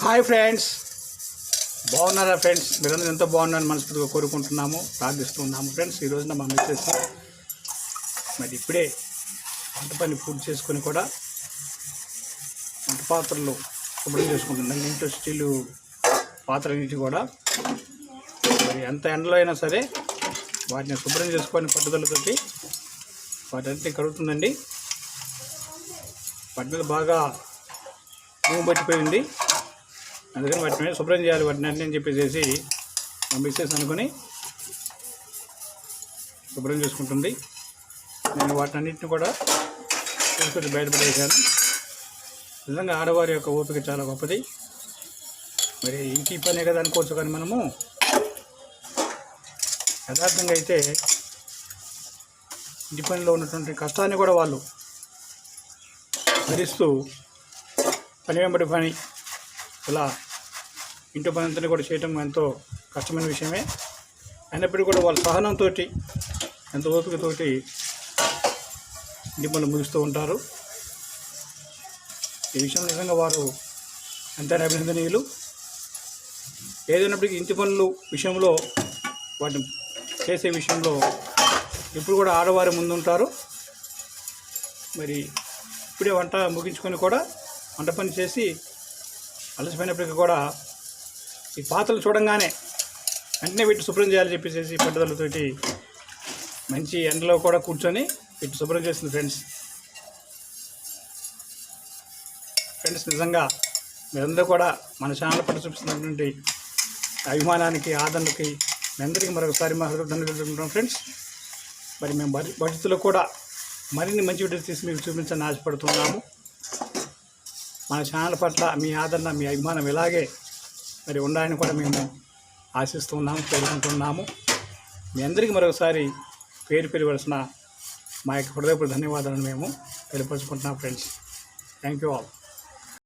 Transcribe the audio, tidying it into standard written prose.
Hi friends, బాగున్నారా friends? మీరందరూ ఎంతో బాగున్నారని మనస్ఫూర్తిగా కోరుకుంటున్నాము, ప్రార్థిస్తున్నాము. ఫ్రెండ్స్, ఈ రోజున మా మిస్సెస్ మరి ఇప్పుడే వంట పని పూర్తి చేసుకొని కూడా వంట పాత్రలు శుభ్రం చేసుకుంటున్నాం. ఇంట్లో స్టీలు పాత్రలన్నిటి కూడా మరి ఎంత ఎండలో అయినా సరే వాటిని శుభ్రం చేసుకొని పట్టుదలతోటి వాటన్నిటిని కడుగుతుందండి. వాటి మీద బాగా భూమి పట్టిపోయింది, అందుకని వాటి మీద శుభ్రం చేయాలి వాటిని అన్నీ అని చెప్పేసి మా మిస్సెస్ అనుకుని శుభ్రం చేసుకుంటుంది. నేను వాటిని అన్నింటిని కూడా తీసుకొచ్చి బయటపడేసాను. నిజంగా ఆడవారి యొక్క ఓపిక చాలా గొప్పది. మరి ఇంటి పనే కదా అనుకోవచ్చు, కానీ మనము యథార్థంగా అయితే ఇంటి పనిలో ఉన్నటువంటి కష్టాన్ని కూడా వాళ్ళు భరిస్తూ పని వెంబడి పని ఇలా ఇంటి పని అంతా కూడా చేయటం ఎంతో కష్టమైన విషయమే. అయినప్పటికీ కూడా వాళ్ళ సహనంతో ఎంతో ఓపికతోటి ఇంటి పనులు ముగిస్తూ ఉంటారు. ఈ విషయం నిజంగా వారు ఎంతైనా అభినందనీయులు. ఏదైనప్పటికీ ఇంటి పనులు విషయంలో వాటిని చేసే విషయంలో ఇప్పుడు కూడా ఆడవారి ముందుంటారు. మరి ఇప్పుడే వంట ముగించుకొని కూడా వంట పని చేసి అలసిపోయినప్పటికీ కూడా ఈ పాత్రలు చూడంగానే వెంటనే పెట్టి శుభ్రం చేయాలని చెప్పేసి పట్టుదలతోటి మంచి ఎండలో కూడా కూర్చొని పెట్టి శుభ్రం చేస్తుంది. ఫ్రెండ్స్, నిజంగా మీరందరూ కూడా మన ఛానల్ పట్ల చూపిస్తున్నటువంటి అభిమానానికి, ఆదరణకి మీ అందరికీ మరొకసారి మా ధన్యవాదాలు ఫ్రెండ్స్. మరి మేము భవిష్యత్తులో కూడా మరిన్ని మంచి వీడియోస్ తీసి మీకు చూపించాలని ఆశపడుతున్నాము. మన ఛానల్ పట్ల మీ ఆదరణ, మీ అభిమానం ఇలాగే మరి ఉండాలని కూడా మేము ఆశిస్తున్నాము, కోరుకుంటున్నాము. మీ అందరికీ మరొకసారి పేరు పెరగవలసిన మా యొక్క హృదయపూర్వక ధన్యవాదాలను మేము తెలియపరుచుకుంటున్నాం ఫ్రెండ్స్. Thank you all.